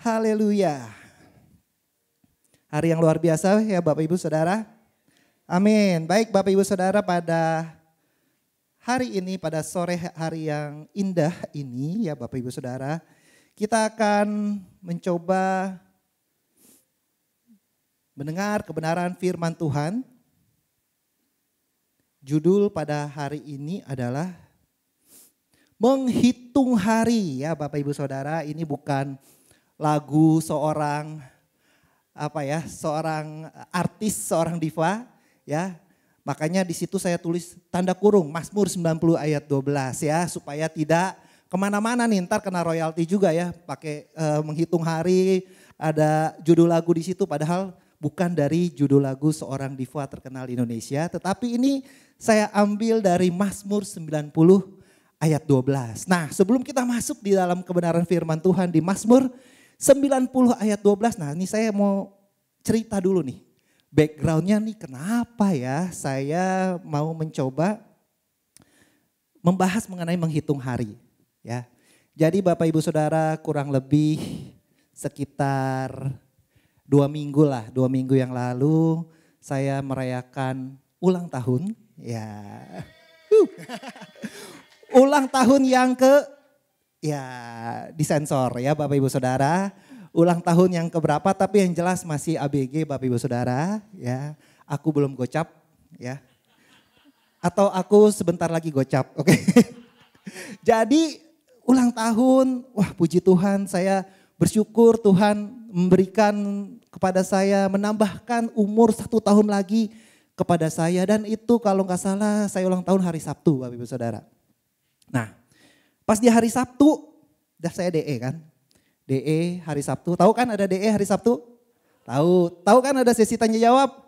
Haleluya. Hari yang luar biasa ya Bapak Ibu Saudara. Amin. Baik Bapak Ibu Saudara, pada hari ini, pada sore hari yang indah ini ya Bapak Ibu Saudara, kita akan mencoba mendengar kebenaran firman Tuhan. Judul pada hari ini adalah menghitung hari ya Bapak Ibu Saudara. Ini bukan lagu seorang seorang artis, seorang diva ya. Makanya di situ saya tulis tanda kurung Mazmur 90 ayat 12 ya, supaya tidak kemana-mana nih, ntar kena royalti juga ya, pakai menghitung hari, ada judul lagu di situ, padahal bukan dari judul lagu seorang diva terkenal di Indonesia, tetapi ini saya ambil dari Mazmur 90 ayat 12. Nah, sebelum kita masuk di dalam kebenaran firman Tuhan di Mazmur 90 ayat 12, nah ini saya mau cerita dulu nih. Backgroundnya nih kenapa ya saya mau mencoba membahas mengenai menghitung hari ya. Jadi Bapak Ibu Saudara, kurang lebih sekitar 2 minggu yang lalu saya merayakan ulang tahun ya. Ulang tahun yang disensor ya Bapak Ibu Saudara. Ulang tahun yang keberapa, tapi yang jelas masih ABG Bapak Ibu Saudara ya. Aku belum gocap ya. Atau aku sebentar lagi gocap, oke. Jadi ulang tahun, wah puji Tuhan, saya bersyukur Tuhan memberikan kepada saya, menambahkan umur 1 tahun lagi kepada saya. Dan itu kalau nggak salah saya ulang tahun hari Sabtu Bapak Ibu Saudara. Nah, pas di hari Sabtu, saya DE kan. DE hari Sabtu, tahu kan ada DE hari Sabtu? Tahu kan ada sesi tanya jawab?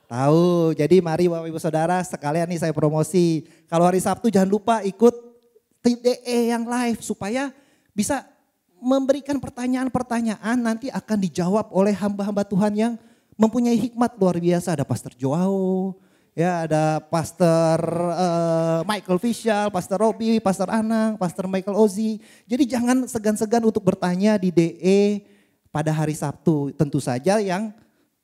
Tahu, jadi mari Bapak Ibu Saudara sekalian nih saya promosi. Kalau hari Sabtu jangan lupa ikut DE yang live supaya bisa memberikan pertanyaan-pertanyaan, nanti akan dijawab oleh hamba-hamba Tuhan yang mempunyai hikmat luar biasa. Ada Pastor Joao, ya ada Pastor Michael Fishal, Pastor Robi, Pastor Anang, Pastor Michael Ozi. Jadi jangan segan-segan untuk bertanya di DE pada hari Sabtu. Tentu saja yang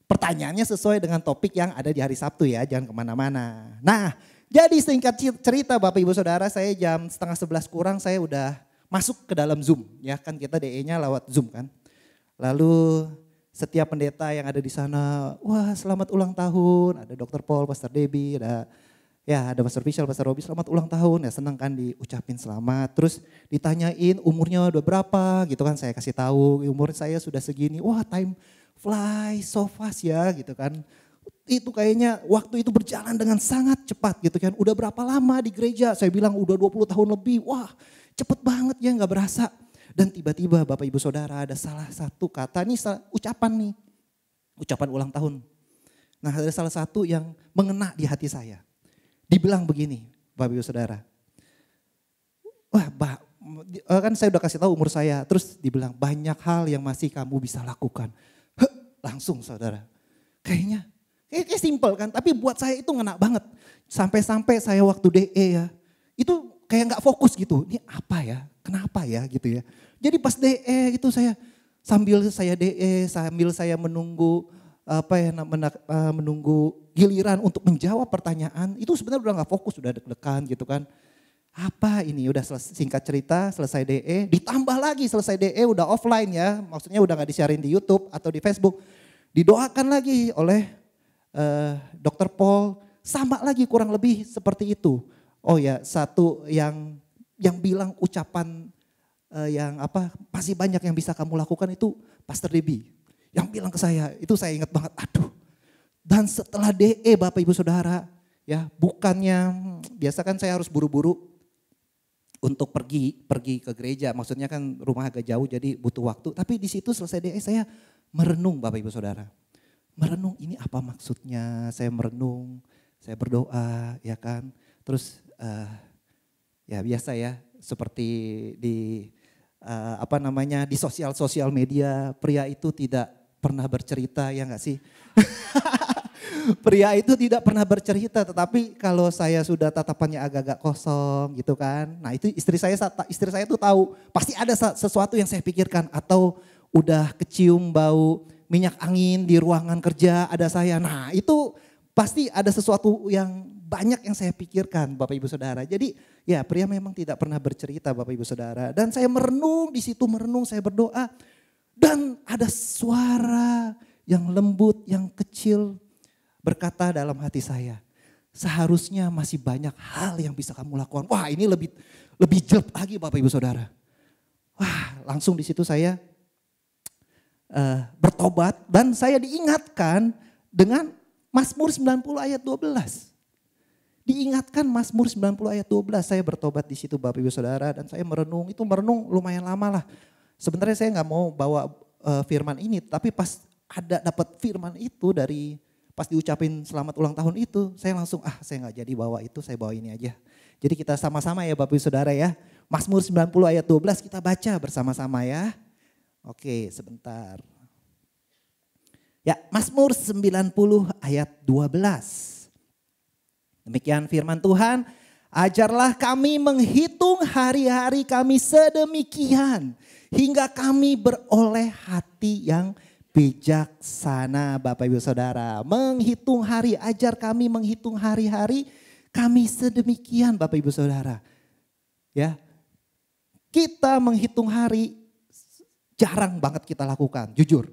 pertanyaannya sesuai dengan topik yang ada di hari Sabtu ya, jangan kemana-mana. Nah, jadi singkat cerita Bapak Ibu Saudara, saya jam 10:30 kurang saya udah masuk ke dalam Zoom. Ya kan kita DE-nya lewat Zoom kan. Lalu setiap pendeta yang ada di sana, wah selamat ulang tahun, ada Dr. Paul, Pastor Debbie, ada Pastor Vishal, Pastor Robi, selamat ulang tahun, ya senang kan diucapin selamat. Terus ditanyain umurnya udah berapa gitu kan, saya kasih tahu umur saya sudah segini, wah time fly so fast ya gitu kan. Itu kayaknya waktu itu berjalan dengan sangat cepat gitu kan, udah berapa lama di gereja, saya bilang udah 20 tahun lebih, wah cepet banget ya gak berasa. Dan tiba-tiba Bapak Ibu Saudara ada salah satu kata, ini ucapan ulang tahun. Nah ada salah satu yang mengena di hati saya. Dibilang begini Bapak Ibu Saudara. Kan saya udah kasih tahu umur saya. Terus dibilang banyak hal yang masih kamu bisa lakukan. Langsung saudara. Kayaknya simple kan, tapi buat saya itu ngena banget. Sampai-sampai saya waktu DE ya, itu kayak gak fokus gitu. Ini apa ya, kenapa ya gitu ya. Jadi pas DE itu sambil saya DE, sambil saya menunggu menunggu giliran untuk menjawab pertanyaan, itu sebenarnya udah gak fokus, udah deg-degan gitu kan. Apa ini, udah singkat cerita selesai DE, ditambah lagi selesai DE udah offline ya, maksudnya udah gak disiarin di YouTube atau di Facebook. Didoakan lagi oleh Dr. Paul, sama lagi kurang lebih seperti itu. Oh ya, satu yang bilang ucapan masih banyak yang bisa kamu lakukan itu Pastor Debbie. Yang bilang ke saya, itu saya ingat banget, aduh. Dan setelah DE Bapak Ibu Saudara, ya bukannya, biasa kan saya harus buru-buru untuk pergi ke gereja. Maksudnya kan rumah agak jauh jadi butuh waktu. Tapi di situ selesai DE saya merenung Bapak Ibu Saudara. Merenung ini apa maksudnya, saya merenung, saya berdoa ya kan. Terus ya biasa ya, seperti di di sosial media, pria itu tidak pernah bercerita ya enggak sih? Pria itu tidak pernah bercerita, tetapi kalau saya sudah tatapannya agak-agak kosong gitu kan. Nah itu istri saya tuh tahu, pasti ada sesuatu yang saya pikirkan atau udah kecium bau minyak angin di ruangan kerja ada saya. Nah itu pasti ada sesuatu yang banyak yang saya pikirkan Bapak Ibu Saudara. Jadi ya pria memang tidak pernah bercerita Bapak Ibu Saudara. Dan saya merenung di situ, saya berdoa. Dan ada suara yang lembut, yang kecil berkata dalam hati saya. Seharusnya masih banyak hal yang bisa kamu lakukan. Wah ini lebih jelek lagi Bapak Ibu Saudara. Wah langsung di situ saya bertobat. Dan saya diingatkan dengan Mazmur 90 ayat 12. Diingatkan Mazmur 90 ayat 12. Saya bertobat di situ Bapak Ibu Saudara. Dan saya merenung, itu merenung lumayan lama lah. Sebenarnya saya nggak mau bawa firman ini, tapi pas ada dapat firman itu dari pas diucapin selamat ulang tahun itu, saya langsung saya nggak jadi bawa itu, saya bawa ini aja. Jadi kita sama-sama ya Bapak Ibu Saudara ya. Mazmur 90 ayat 12 kita baca bersama-sama ya. Oke, sebentar. Ya, Mazmur 90 ayat 12. Demikian firman Tuhan, ajarlah kami menghitung hari-hari kami sedemikian hingga kami beroleh hati yang bijaksana Bapak Ibu Saudara. Menghitung hari, ajar kami menghitung hari-hari kami sedemikian Bapak Ibu Saudara. Ya, kita menghitung hari jarang banget kita lakukan, jujur.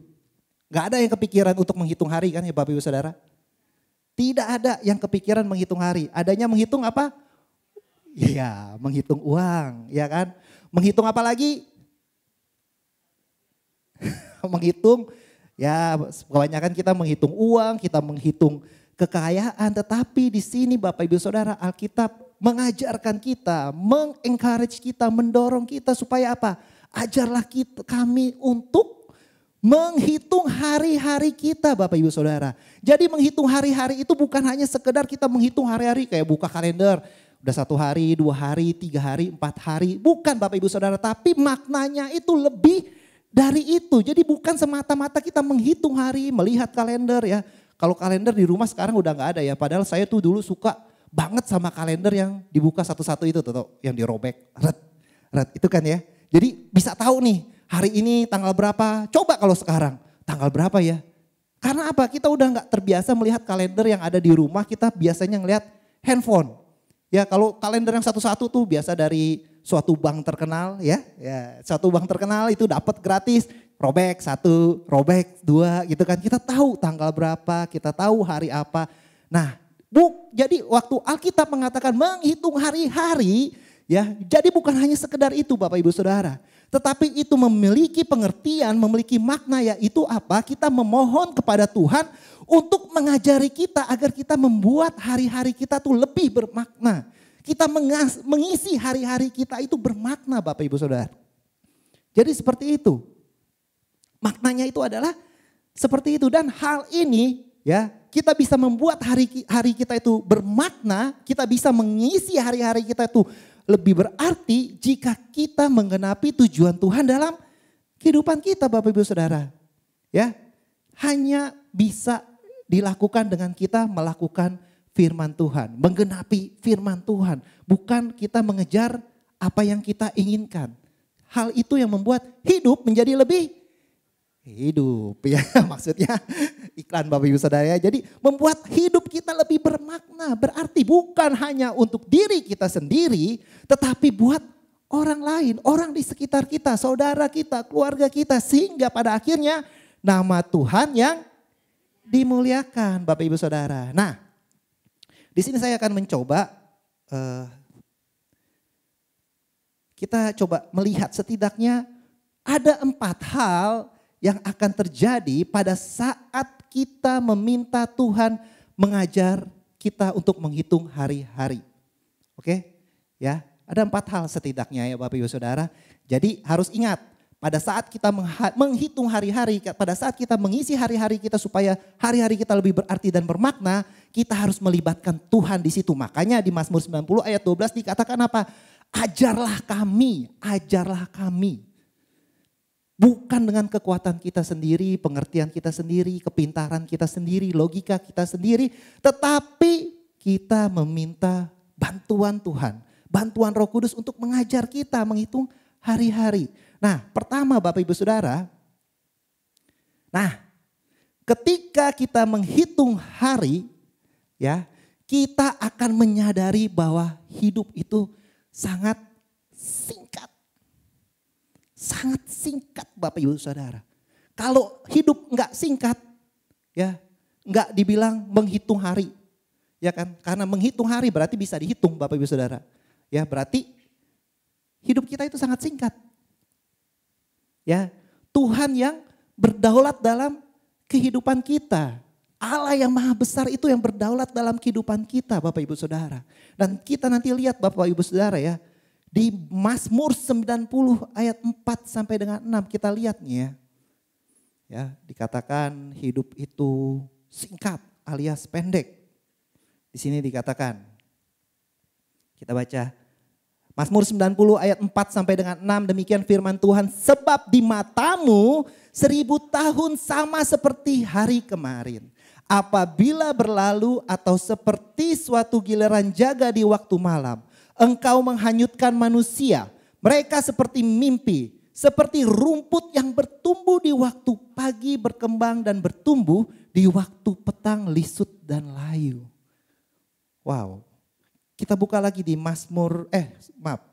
Gak ada yang kepikiran untuk menghitung hari kan ya Bapak Ibu Saudara. Tidak ada yang kepikiran menghitung hari. Adanya menghitung apa? Iya, menghitung uang, ya kan? Menghitung apa lagi? Menghitung, ya kebanyakan kita menghitung uang, kita menghitung kekayaan. Tetapi di sini Bapak Ibu Saudara, Alkitab mengajarkan kita, mengencourage kita, mendorong kita supaya apa? Ajarlah kami untuk menghitung hari-hari kita Bapak Ibu Saudara. Jadi menghitung hari-hari itu bukan hanya sekedar kita menghitung hari-hari kayak buka kalender. Udah 1 hari, 2 hari, 3 hari, 4 hari. Bukan Bapak Ibu Saudara, tapi maknanya itu lebih dari itu. Jadi bukan semata-mata kita menghitung hari, melihat kalender ya. Kalau kalender di rumah sekarang udah gak ada ya. Padahal saya tuh dulu suka banget sama kalender yang dibuka satu-satu itu tuh. Yang dirobek, itu kan ya. Jadi bisa tahu nih hari ini tanggal berapa. Coba kalau sekarang tanggal berapa ya. Karena apa? Kita udah gak terbiasa melihat kalender yang ada di rumah. Kita biasanya ngelihat handphone. Ya kalau kalender yang satu-satu tuh biasa dari suatu bank terkenal ya, suatu bank terkenal itu dapat gratis, robek 1, robek 2 gitu kan. Kita tahu tanggal berapa, kita tahu hari apa. Nah, jadi waktu Alkitab mengatakan menghitung hari-hari ya, jadi bukan hanya sekedar itu Bapak Ibu Saudara. Tetapi itu memiliki pengertian, memiliki makna yaitu apa? Kita memohon kepada Tuhan untuk mengajari kita agar kita membuat hari-hari kita tuh lebih bermakna. Kita mengisi hari-hari kita itu bermakna Bapak Ibu Saudara. Jadi seperti itu. Maknanya itu adalah seperti itu. Dan hal ini ya kita bisa membuat hari kita itu bermakna. Kita bisa mengisi hari-hari kita itu lebih berarti jika kita menggenapi tujuan Tuhan dalam kehidupan kita Bapak Ibu Saudara. Ya, hanya bisa dilakukan dengan kita melakukan firman Tuhan, menggenapi firman Tuhan. Bukan kita mengejar apa yang kita inginkan. Hal itu yang membuat hidup menjadi lebih hidup ya. Maksudnya iklan Bapak Ibu Saudara ya. Jadi membuat hidup kita lebih bermakna. Berarti bukan hanya untuk diri kita sendiri, tetapi buat orang lain, orang di sekitar kita, saudara kita, keluarga kita. Sehingga pada akhirnya nama Tuhan yang dimuliakan Bapak Ibu Saudara. Nah, di sini saya akan mencoba, kita coba melihat setidaknya ada 4 hal yang akan terjadi pada saat kita meminta Tuhan mengajar kita untuk menghitung hari-hari. Oke, ya ada 4 hal setidaknya ya Bapak Ibu Saudara. Jadi harus ingat pada saat kita menghitung hari-hari, pada saat kita mengisi hari-hari kita supaya hari-hari kita lebih berarti dan bermakna, kita harus melibatkan Tuhan di situ. Makanya di Mazmur 90 ayat 12 dikatakan apa? Ajarlah kami, ajarlah kami. Bukan dengan kekuatan kita sendiri, pengertian kita sendiri, kepintaran kita sendiri, logika kita sendiri. Tetapi kita meminta bantuan Tuhan, bantuan Roh Kudus untuk mengajar kita menghitung hari-hari. Nah pertama Bapak Ibu Saudara, Nah, ketika kita menghitung hari, ya, kita akan menyadari bahwa hidup itu sangat singkat. Sangat singkat Bapak Ibu Saudara. Kalau hidup enggak singkat, ya enggak dibilang menghitung hari. Ya kan? Karena menghitung hari berarti bisa dihitung Bapak Ibu Saudara. Ya, berarti hidup kita itu sangat singkat. Ya, Tuhan yang berdaulat dalam kehidupan kita. Allah yang maha besar itu yang berdaulat dalam kehidupan kita Bapak Ibu Saudara. Dan kita nanti lihat Bapak Ibu Saudara ya. Di Mazmur 90 ayat 4 sampai dengan 6 kita lihat nih ya. Ya, dikatakan hidup itu singkat alias pendek. Di sini dikatakan. Kita baca Mazmur 90 ayat 4 sampai dengan 6, demikian firman Tuhan, sebab di matamu 1000 tahun sama seperti hari kemarin. Apabila berlalu atau seperti suatu giliran jaga di waktu malam, engkau menghanyutkan manusia, mereka seperti mimpi, seperti rumput yang bertumbuh di waktu pagi berkembang dan bertumbuh di waktu petang lisut dan layu. Wow. Kita buka lagi di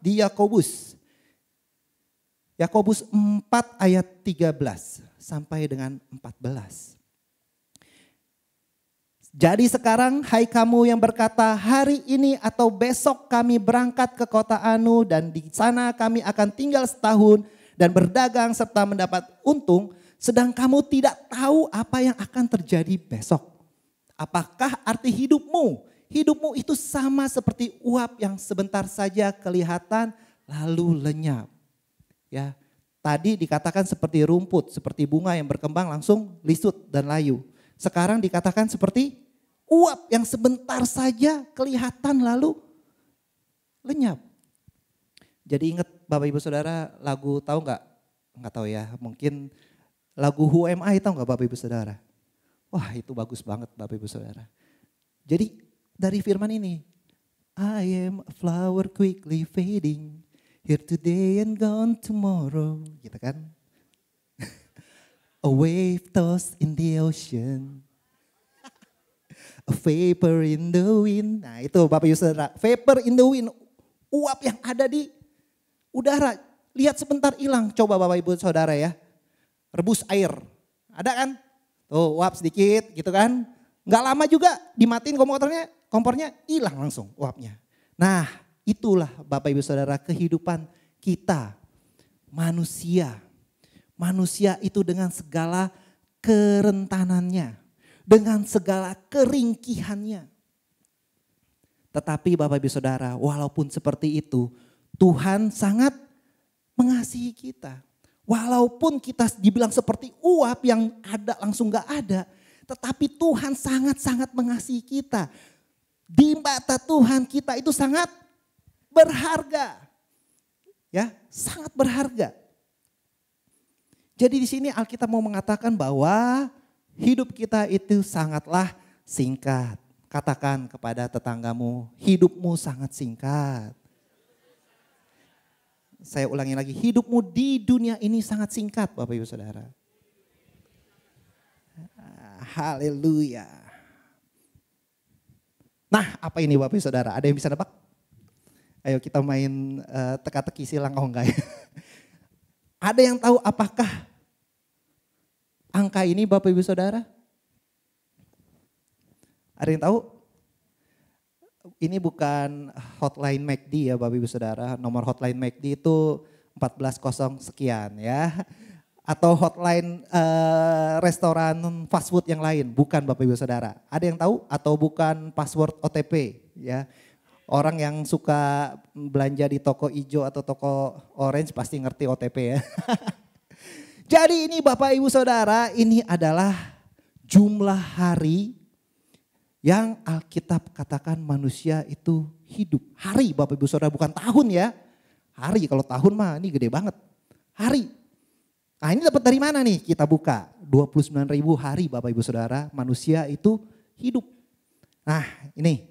di Yakobus. Yakobus 4 ayat 13 sampai dengan 14. Jadi sekarang hai kamu yang berkata hari ini atau besok kami berangkat ke kota Anu dan di sana kami akan tinggal setahun dan berdagang serta mendapat untung, sedang kamu tidak tahu apa yang akan terjadi besok. Apakah arti hidupmu? Hidupmu itu sama seperti uap yang sebentar saja kelihatan lalu lenyap. Ya, tadi dikatakan seperti rumput, seperti bunga yang berkembang langsung lisut dan layu. Sekarang dikatakan seperti uap yang sebentar saja kelihatan lalu lenyap. Jadi ingat Bapak Ibu Saudara lagu tahu nggak? Nggak tahu ya, mungkin lagu Who Am I tahu nggak Bapak Ibu Saudara? Wah itu bagus banget Bapak Ibu Saudara. Jadi dari firman ini, I am a flower quickly fading, here today and gone tomorrow, gitu kan? A wave tossed in the ocean, a vapor in the wind. Nah itu Bapak Ibu Saudara, vapor in the wind, uap yang ada di udara. Lihat sebentar hilang, coba Bapak Ibu Saudara ya. Rebus air, ada kan? Tuh uap sedikit gitu kan. Nggak lama juga dimatiin kompornya hilang langsung uapnya. Nah itulah Bapak Ibu Saudara kehidupan kita manusia. Manusia itu dengan segala kerentanannya, dengan segala keringkihannya. Tetapi Bapak Ibu Saudara, walaupun seperti itu, Tuhan sangat mengasihi kita. Walaupun kita dibilang seperti uap yang ada langsung gak ada, tetapi Tuhan sangat-sangat mengasihi kita. Di mata Tuhan kita itu sangat berharga. Ya, sangat berharga. Jadi di sini Alkitab mau mengatakan bahwa hidup kita itu sangatlah singkat. Katakan kepada tetanggamu, hidupmu sangat singkat. Saya ulangi lagi, hidupmu di dunia ini sangat singkat Bapak Ibu Saudara. Haleluya. Nah apa ini Bapak Ibu Saudara, ada yang bisa nebak? Ayo kita main teka-teki silang, oh enggak ya. Ada yang tahu apakah angka ini Bapak Ibu Saudara? Ada yang tahu? Ini bukan hotline McD ya Bapak Ibu Saudara. Nomor hotline McD itu 14 sekian ya. Atau hotline restoran fast food yang lain. Bukan Bapak Ibu Saudara. Ada yang tahu? Atau bukan password OTP ya. Orang yang suka belanja di toko hijau atau toko orange pasti ngerti OTP ya. Jadi ini Bapak Ibu Saudara, ini adalah jumlah hari yang Alkitab katakan manusia itu hidup. Hari Bapak Ibu Saudara, bukan tahun ya. Hari, kalau tahun mah ini gede banget. Hari. Nah ini dapat dari mana nih? Kita buka 29.000 hari Bapak Ibu Saudara manusia itu hidup. Nah ini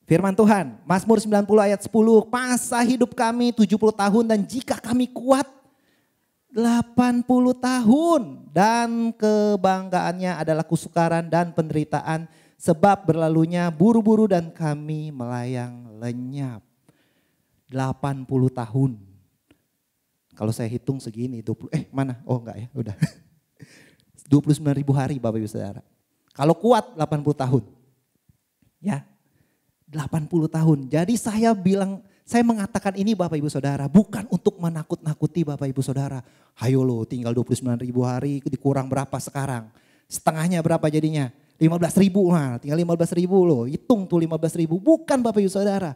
firman Tuhan, Mazmur 90 ayat 10, masa hidup kami 70 tahun dan jika kami kuat, 80 tahun. Dan kebanggaannya adalah kesukaran dan penderitaan. Sebab berlalunya buru-buru dan kami melayang lenyap. 80 tahun. Kalau saya hitung segini, mana? Oh enggak ya, udah. 29.000 hari Bapak Ibu Saudara. Kalau kuat 80 tahun. Ya, 80 tahun. Jadi saya mengatakan ini Bapak Ibu Saudara, bukan untuk menakut-nakuti Bapak Ibu Saudara. Hayo lo tinggal 29.000 hari dikurang berapa sekarang? Setengahnya berapa jadinya? 15.000, nah tinggal 15.000 loh. Hitung tuh 15.000, bukan Bapak Ibu Saudara.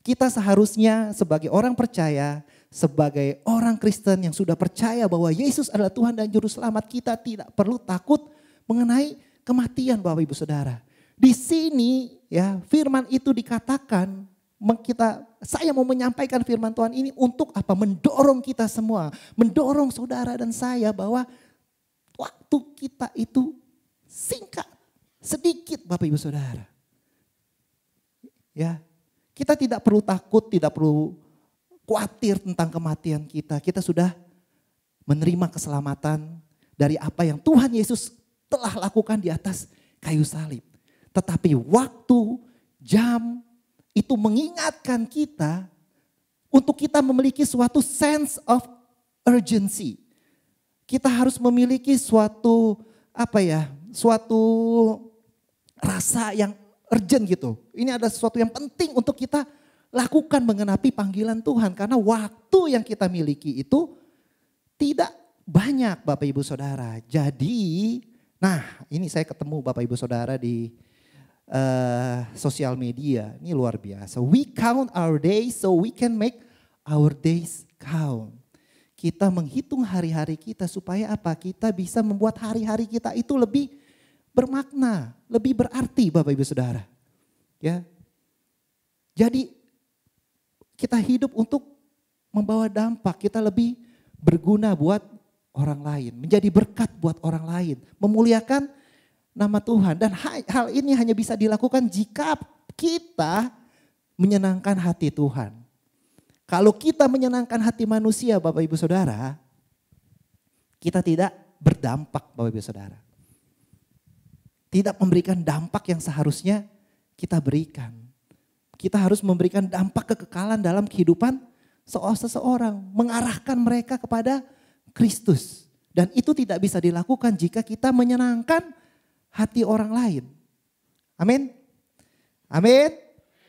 Kita seharusnya sebagai orang percaya, sebagai orang Kristen yang sudah percaya bahwa Yesus adalah Tuhan dan Juru Selamat, kita tidak perlu takut mengenai kematian Bapak Ibu Saudara. Di sini ya firman itu dikatakan, saya mau menyampaikan firman Tuhan ini untuk apa? Mendorong kita semua, mendorong saudara dan saya bahwa waktu kita itu singkat, sedikit Bapak Ibu Saudara. Ya, kita tidak perlu takut, tidak perlu khawatir tentang kematian kita. Kita sudah menerima keselamatan dari apa yang Tuhan Yesus telah lakukan di atas kayu salib. Tetapi waktu, jam itu mengingatkan kita untuk kita memiliki suatu sense of urgency. Kita harus memiliki suatu suatu rasa yang urgent gitu. Ini ada sesuatu yang penting untuk kita lakukan mengenapi panggilan Tuhan. Karena waktu yang kita miliki itu tidak banyak Bapak Ibu Saudara. Jadi, ini saya ketemu Bapak Ibu Saudara di sosial media. Ini luar biasa. We count our days so we can make our days count. Kita menghitung hari-hari kita supaya apa? Kita bisa membuat hari-hari kita itu lebih bermakna, lebih berarti Bapak Ibu Saudara. Ya. Jadi kita hidup untuk membawa dampak, kita lebih berguna buat orang lain, menjadi berkat buat orang lain, memuliakan nama Tuhan. Dan hal ini hanya bisa dilakukan jika kita menyenangkan hati Tuhan. Kalau kita menyenangkan hati manusia Bapak Ibu Saudara, kita tidak berdampak Bapak Ibu Saudara. Tidak memberikan dampak yang seharusnya kita berikan. Kita harus memberikan dampak kekekalan dalam kehidupan seseorang. Mengarahkan mereka kepada Kristus. Dan itu tidak bisa dilakukan jika kita menyenangkan hati orang lain. Amin. Amin.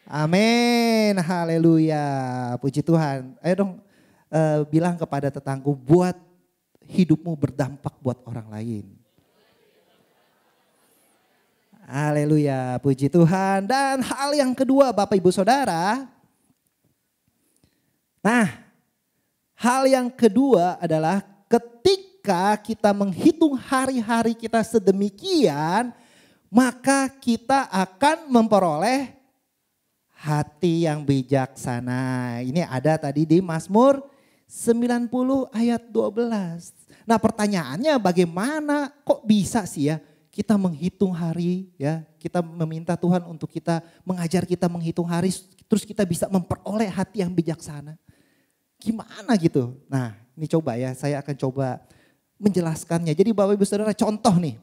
Amin. Haleluya. Puji Tuhan. Ayo dong bilang kepada tetangga, buat hidupmu berdampak buat orang lain. Haleluya, puji Tuhan. Dan hal yang kedua Bapak Ibu Saudara. Hal yang kedua adalah ketika kita menghitung hari-hari kita sedemikian, maka kita akan memperoleh hati yang bijaksana. Ini ada tadi di Mazmur 90 ayat 12. Nah pertanyaannya, bagaimana kok bisa sih ya kita menghitung hari, ya kita meminta Tuhan untuk kita mengajar kita menghitung hari, terus kita bisa memperoleh hati yang bijaksana. Gimana gitu? Nah ini coba ya, saya akan coba menjelaskannya. Jadi Bapak Ibu Saudara, contoh nih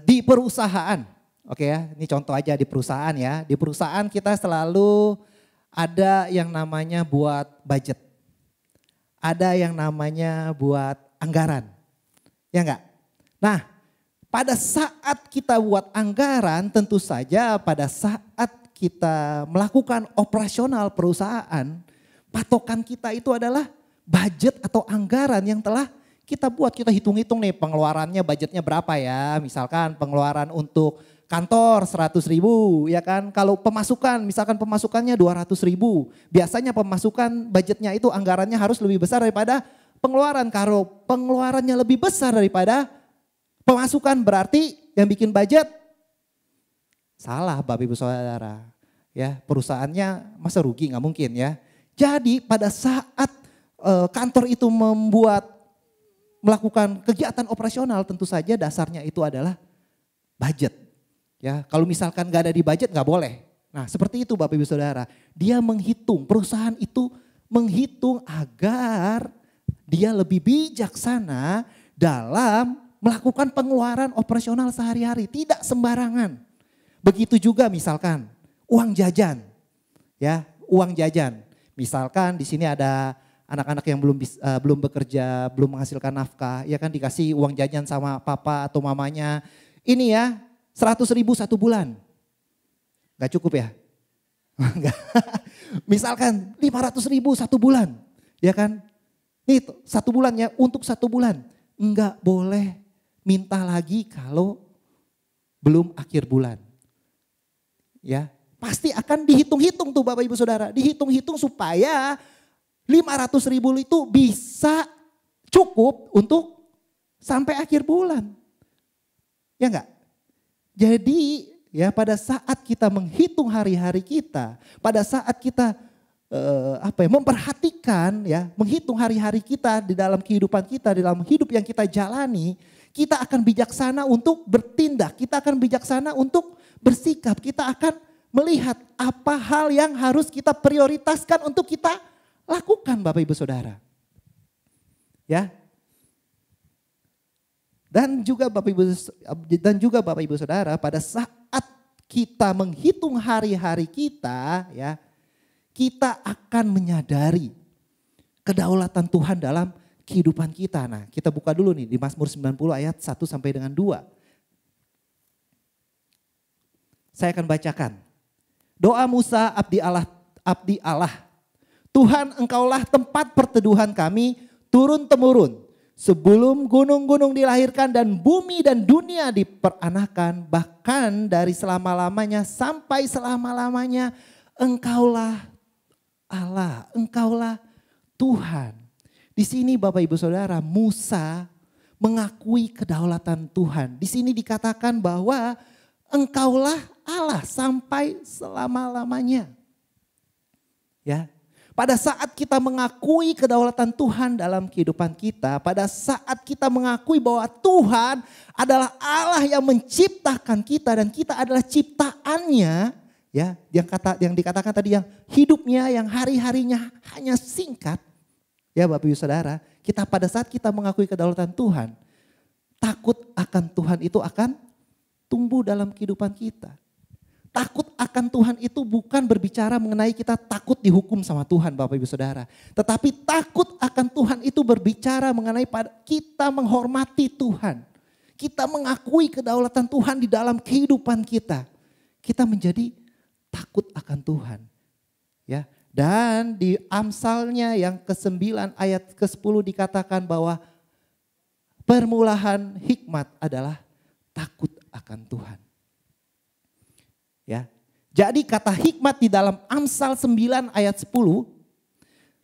di perusahaan, oke ya, ini contoh aja di perusahaan ya. Di perusahaan kita selalu ada yang namanya buat budget, ada yang namanya buat anggaran, ya enggak? Nah, pada saat kita buat anggaran, tentu saja pada saat kita melakukan operasional perusahaan, patokan kita itu adalah budget atau anggaran yang telah kita buat. Kita hitung-hitung nih pengeluarannya, budgetnya berapa ya. Misalkan pengeluaran untuk kantor 100.000 ya kan. Kalau pemasukan, misalkan pemasukannya 200.000. Biasanya pemasukan budgetnya itu anggarannya harus lebih besar daripada pengeluaran. Kalau pengeluarannya lebih besar daripada pemasukan, berarti yang bikin budget salah Bapak Ibu Saudara. Ya, perusahaannya masa rugi, nggak mungkin ya. Jadi pada saat kantor itu melakukan kegiatan operasional, tentu saja dasarnya itu adalah budget. Ya, kalau misalkan nggak ada di budget nggak boleh. Nah seperti itu Bapak Ibu Saudara. Dia menghitung, perusahaan itu menghitung agar dia lebih bijaksana dalam melakukan pengeluaran operasional sehari-hari, tidak sembarangan. Begitu juga misalkan uang jajan, ya, uang jajan. Misalkan di sini ada anak-anak yang belum bekerja, belum menghasilkan nafkah, ya kan dikasih uang jajan sama papa atau mamanya. Ini ya 100.000 satu bulan. Gak cukup ya? Misalkan 500.000 satu bulan, ya kan? Nih satu bulannya untuk satu bulan. Enggak boleh minta lagi kalau belum akhir bulan. Ya, pasti akan dihitung-hitung tuh Bapak Ibu Saudara. Dihitung-hitung supaya 500.000 itu bisa cukup untuk sampai akhir bulan. Ya enggak? Jadi ya pada saat kita menghitung hari-hari kita, pada saat kita memperhatikan ya, menghitung hari-hari kita di dalam kehidupan kita, di dalam hidup yang kita jalani, kita akan bijaksana untuk bertindak, kita akan bijaksana untuk bersikap, kita akan melihat apa hal yang harus kita prioritaskan untuk kita lakukan Bapak Ibu Saudara. Ya. Dan juga Bapak Ibu Saudara, pada saat kita menghitung hari-hari kita ya, kita akan menyadari kedaulatan Tuhan dalam kehidupan kita. Nah, kita buka dulu nih di Mazmur 90 ayat 1 sampai dengan 2. Saya akan bacakan. Doa Musa abdi Allah. Tuhan, Engkaulah tempat perteduhan kami turun temurun. Sebelum gunung-gunung dilahirkan dan bumi dan dunia diperanakan, bahkan dari selama-lamanya sampai selama-lamanya, Engkaulah Allah, Engkaulah Tuhan. Di sini Bapak Ibu Saudara, Musa mengakui kedaulatan Tuhan. Di sini dikatakan bahwa Engkaulah Allah sampai selama-lamanya. Ya. Pada saat kita mengakui kedaulatan Tuhan dalam kehidupan kita, pada saat kita mengakui bahwa Tuhan adalah Allah yang menciptakan kita dan kita adalah ciptaannya, ya, yang dikatakan tadi yang hidupnya, yang hari-harinya hanya singkat, ya Bapak Ibu Saudara, kita pada saat kita mengakui kedaulatan Tuhan, takut akan Tuhan itu akan tumbuh dalam kehidupan kita. Takut akan Tuhan itu bukan berbicara mengenai kita takut dihukum sama Tuhan Bapak Ibu Saudara. Tetapi takut akan Tuhan itu berbicara mengenai kita menghormati Tuhan. Kita mengakui kedaulatan Tuhan di dalam kehidupan kita. Kita menjadi takut akan Tuhan. Ya. Dan di Amsalnya yang ke-9 ayat ke-10 dikatakan bahwa permulaan hikmat adalah takut akan Tuhan. Ya. Jadi kata hikmat di dalam Amsal 9 ayat 10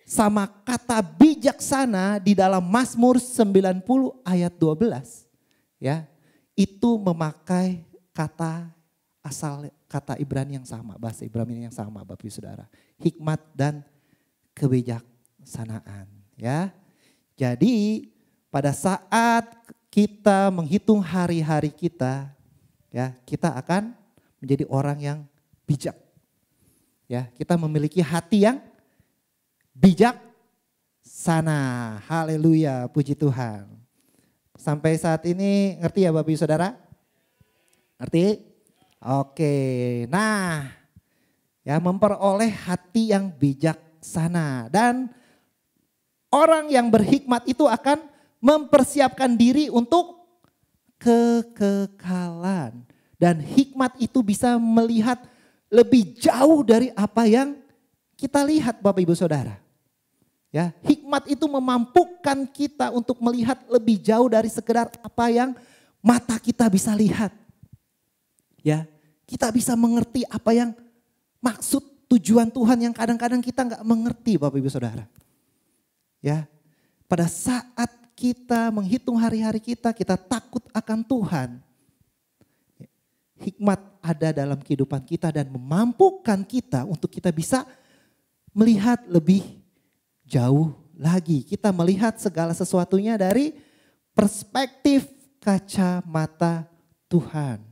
sama kata bijaksana di dalam Mazmur 90 ayat 12 ya, itu memakai kata asal kata Ibrani yang sama, bahasa Ibrani yang sama Bapak Ibu Saudara. Hikmat dan kebijaksanaan ya. Jadi pada saat kita menghitung hari-hari kita ya, kita akan menjadi orang yang bijak. Ya, kita memiliki hati yang bijaksana. Haleluya, puji Tuhan. Sampai saat ini ngerti ya Bapak Ibu Saudara? Ngerti? Oke. Nah, ya memperoleh hati yang bijaksana dan orang yang berhikmat itu akan mempersiapkan diri untuk kekekalan. Dan hikmat itu bisa melihat lebih jauh dari apa yang kita lihat Bapak Ibu Saudara. Ya, hikmat itu memampukan kita untuk melihat lebih jauh dari sekedar apa yang mata kita bisa lihat. Ya, kita bisa mengerti apa yang maksud tujuan Tuhan yang kadang-kadang kita nggak mengerti Bapak Ibu Saudara. Ya, pada saat kita menghitung hari-hari kita takut akan Tuhan. Hikmat ada dalam kehidupan kita dan memampukan kita untuk kita bisa melihat lebih jauh lagi. Kita melihat segala sesuatunya dari perspektif kacamata Tuhan.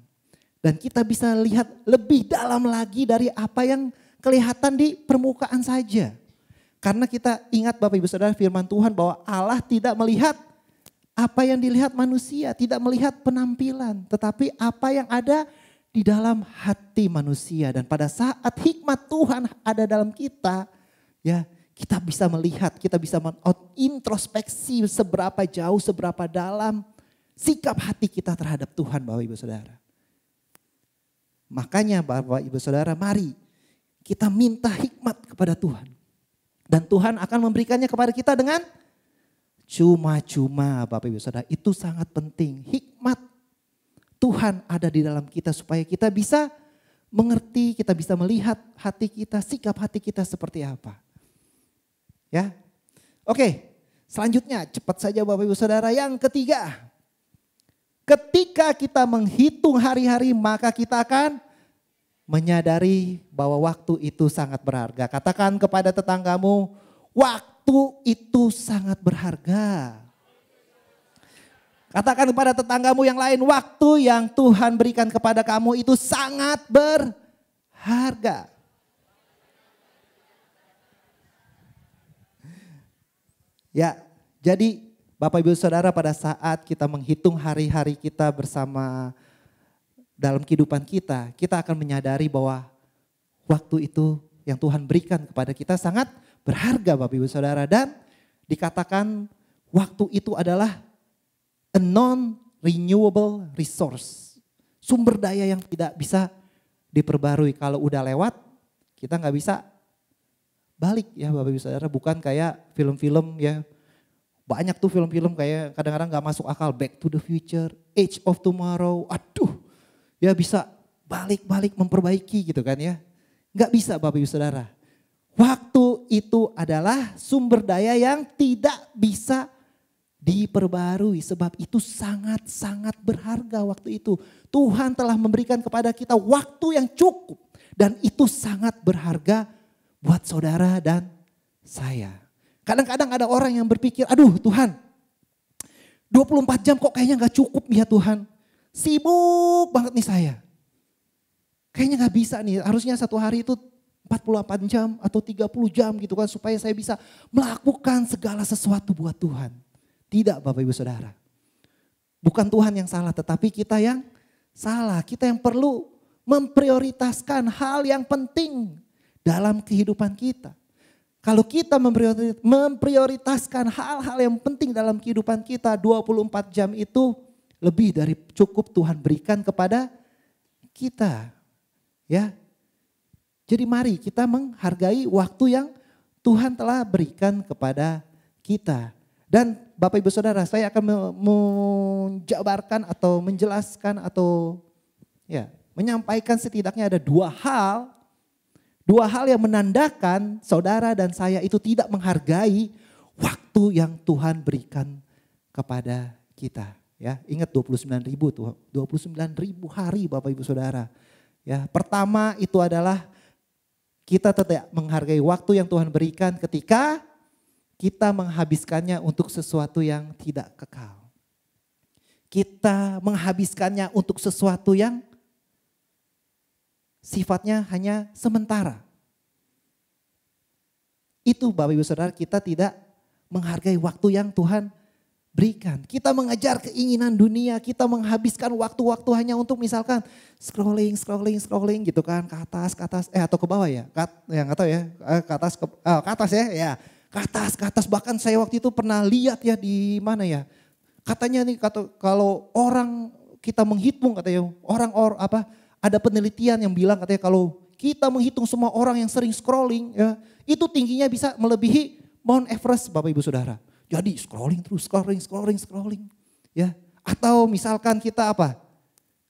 Dan kita bisa lihat lebih dalam lagi dari apa yang kelihatan di permukaan saja. Karena kita ingat Bapak Ibu Saudara firman Tuhan bahwa Allah tidak melihat apa yang dilihat manusia, tidak melihat penampilan, tetapi apa yang ada di dalam hati manusia. Dan pada saat hikmat Tuhan ada dalam kita, ya kita bisa melihat, kita bisa introspeksi seberapa jauh, seberapa dalam sikap hati kita terhadap Tuhan Bapak Ibu Saudara. Makanya Bapak Ibu Saudara, mari kita minta hikmat kepada Tuhan. Dan Tuhan akan memberikannya kepada kita dengan cuma-cuma Bapak Ibu Saudara. Itu sangat penting. Hikmat Tuhan ada di dalam kita supaya kita bisa mengerti, kita bisa melihat hati kita, sikap hati kita seperti apa. Ya. Oke, selanjutnya cepat saja Bapak Ibu Saudara. Yang ketiga, ketika kita menghitung hari-hari maka kita akan menyadari bahwa waktu itu sangat berharga. Katakan kepada tetanggamu, waktu itu sangat berharga. Katakan kepada tetanggamu yang lain, waktu yang Tuhan berikan kepada kamu itu sangat berharga. Ya, jadi Bapak Ibu Saudara, pada saat kita menghitung hari-hari kita bersama dalam kehidupan kita, kita akan menyadari bahwa waktu itu yang Tuhan berikan kepada kita sangat berharga Bapak Ibu Saudara. Dan dikatakan waktu itu adalah a non-renewable resource. Sumber daya yang tidak bisa diperbarui. Kalau udah lewat kita nggak bisa balik ya Bapak Ibu Saudara. Bukan kayak film-film ya. Banyak tuh film-film kayak kadang-kadang gak masuk akal. Back to the Future, Age of Tomorrow. Aduh ya bisa balik-balik memperbaiki gitu kan ya. Gak bisa Bapak Ibu Saudara. Waktu itu adalah sumber daya yang tidak bisa diperbarui. Sebab itu sangat-sangat berharga waktu itu. Tuhan telah memberikan kepada kita waktu yang cukup. Dan itu sangat berharga buat saudara dan saya. Kadang-kadang ada orang yang berpikir, aduh Tuhan 24 jam kok kayaknya gak cukup ya Tuhan. Sibuk banget nih saya. Kayaknya gak bisa nih, harusnya satu hari itu 48 jam atau 30 jam gitu kan. Supaya saya bisa melakukan segala sesuatu buat Tuhan. Tidak Bapak Ibu Saudara. Bukan Tuhan yang salah tetapi kita yang salah. Kita yang perlu memprioritaskan hal yang penting dalam kehidupan kita. Kalau kita memprioritaskan hal-hal yang penting dalam kehidupan kita, 24 jam itu lebih dari cukup Tuhan berikan kepada kita. Ya. Jadi mari kita menghargai waktu yang Tuhan telah berikan kepada kita. Dan Bapak Ibu Saudara, saya akan menjabarkan atau menjelaskan atau ya, menyampaikan setidaknya ada dua hal yang menandakan saudara dan saya itu tidak menghargai waktu yang Tuhan berikan kepada kita. Ya, ingat 29.000 tuh, 29.000 hari Bapak Ibu Saudara. Ya, pertama itu adalah kita tidak menghargai waktu yang Tuhan berikan ketika kita menghabiskannya untuk sesuatu yang tidak kekal. Kita menghabiskannya untuk sesuatu yang sifatnya hanya sementara. Itu Bapak Ibu Saudara, kita tidak menghargai waktu yang Tuhan berikan. Kita mengejar keinginan dunia, kita menghabiskan waktu-waktu hanya untuk misalkan scrolling gitu kan, ke atas atau ke bawah ya. Enggak tahu ya, ke atas bahkan saya waktu itu pernah lihat ya di mana ya. Katanya nih kalau orang kita menghitung katanya ada penelitian yang bilang katanya kalau kita menghitung semua orang yang sering scrolling ya, itu tingginya bisa melebihi Mount Everest Bapak Ibu Saudara. Jadi scrolling terus, scrolling ya. Atau misalkan kita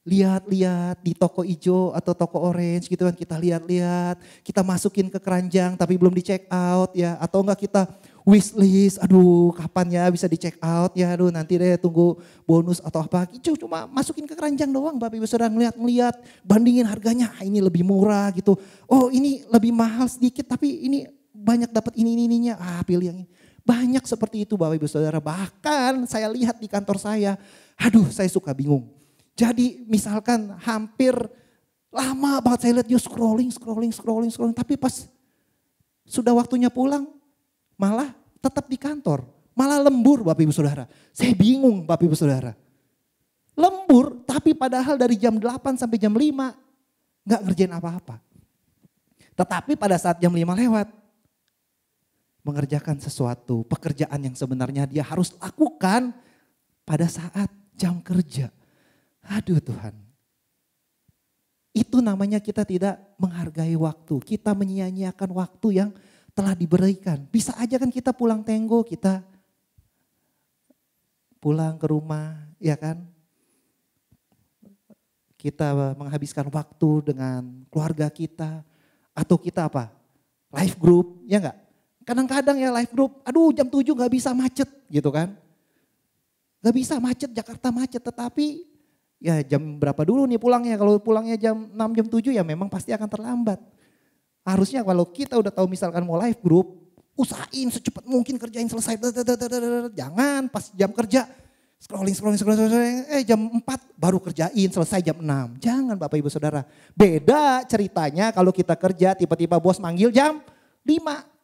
lihat-lihat di toko hijau atau toko orange gitu kan, kita lihat-lihat, kita masukin ke keranjang tapi belum di check out ya, atau enggak kita wishlist, aduh kapan ya bisa di check out ya, aduh nanti deh tunggu bonus atau apa, cuma masukin ke keranjang doang Bapak Ibu Saudara, ngeliat, bandingin harganya, ini lebih murah gitu, oh ini lebih mahal sedikit tapi ini banyak dapat ininya, pilih yang ini. Banyak seperti itu Bapak Ibu Saudara, bahkan saya lihat di kantor saya, aduh saya suka bingung. Jadi misalkan hampir lama banget saya lihat dia scrolling, tapi pas sudah waktunya pulang, malah tetap di kantor. Malah lembur Bapak Ibu Saudara. Saya bingung Bapak Ibu Saudara. Lembur tapi padahal dari jam 8 sampai jam 5 gak ngerjain apa-apa. Tetapi pada saat jam 5 lewat, mengerjakan sesuatu, pekerjaan yang sebenarnya dia harus lakukan pada saat jam kerja. Aduh Tuhan. Itu namanya kita tidak menghargai waktu. Kita menyia-nyiakan waktu yang telah diberikan. Bisa aja kan kita pulang tenggo, kita pulang ke rumah, ya kan. Kita menghabiskan waktu dengan keluarga kita. Atau kita apa? Live group, ya enggak? Kadang-kadang ya live group, aduh jam 7 gak bisa macet gitu kan. Gak bisa macet, Jakarta macet. Tetapi ya jam berapa dulu nih pulangnya. Kalau pulangnya jam 6, jam 7 ya memang pasti akan terlambat. Harusnya kalau kita udah tahu misalkan mau live group, usahain secepat mungkin kerjain selesai. Jangan pas jam kerja scrolling, jam 4 baru kerjain selesai jam 6. Jangan Bapak Ibu Saudara. Beda ceritanya kalau kita kerja tiba-tiba bos manggil jam 5.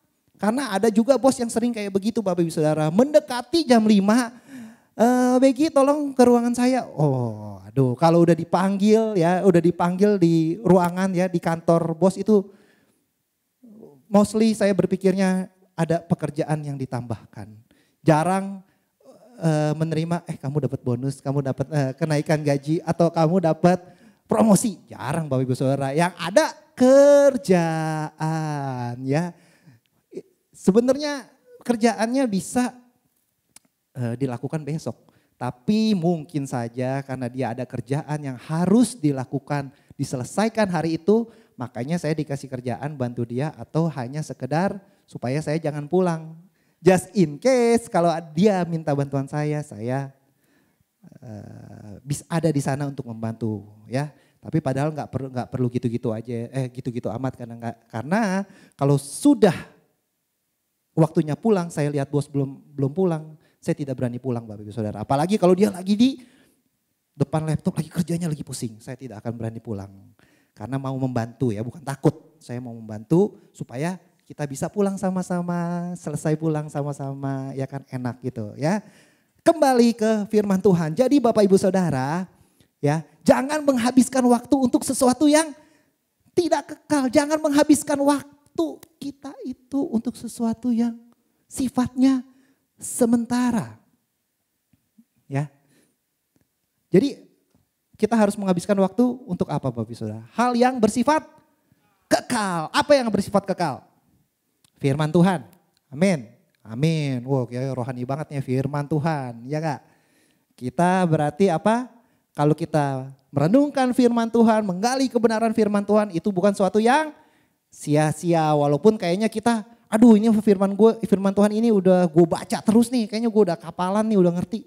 Karena ada juga bos yang sering kayak begitu Bapak Ibu Saudara. Mendekati jam 5, Begi tolong ke ruangan saya. Oh aduh kalau udah dipanggil ya, udah dipanggil di ruangan ya di kantor bos itu. Mostly saya berpikirnya ada pekerjaan yang ditambahkan. Jarang menerima kamu dapat bonus, kamu dapat kenaikan gaji atau kamu dapat promosi. Jarang Bapak Ibu Saudara. Yang ada kerjaan ya. Sebenarnya kerjaannya bisa dilakukan besok. Tapi mungkin saja karena dia ada kerjaan yang harus dilakukan, diselesaikan hari itu. Makanya saya dikasih kerjaan bantu dia atau hanya sekedar supaya saya jangan pulang. Just in case kalau dia minta bantuan saya bisa ada di sana untuk membantu ya. Tapi padahal nggak perlu gitu-gitu aja, gitu-gitu amat karena kalau sudah waktunya pulang, saya lihat bos belum pulang, saya tidak berani pulang Bapak Ibu Saudara. Apalagi kalau dia lagi di depan laptop lagi kerjanya lagi pusing, saya tidak akan berani pulang. Karena mau membantu ya, bukan takut. Saya mau membantu supaya kita bisa pulang sama-sama, selesai pulang sama-sama, ya kan enak gitu ya. Kembali ke firman Tuhan. Jadi Bapak Ibu Saudara, ya, jangan menghabiskan waktu untuk sesuatu yang tidak kekal. Jangan menghabiskan waktu kita itu untuk sesuatu yang sifatnya sementara. Ya. Jadi kita harus menghabiskan waktu untuk apa Bapak Ibu Saudara? Hal yang bersifat kekal. Apa yang bersifat kekal? Firman Tuhan. Amin. Amin. Wow, kayak rohani banget ya firman Tuhan. Ya gak? Kita berarti apa? Kalau kita merenungkan firman Tuhan, menggali kebenaran firman Tuhan, itu bukan suatu yang sia-sia. Walaupun kayaknya kita, aduh ini firman Tuhan ini udah gue baca terus nih. Kayaknya gue udah kapalan nih, udah ngerti.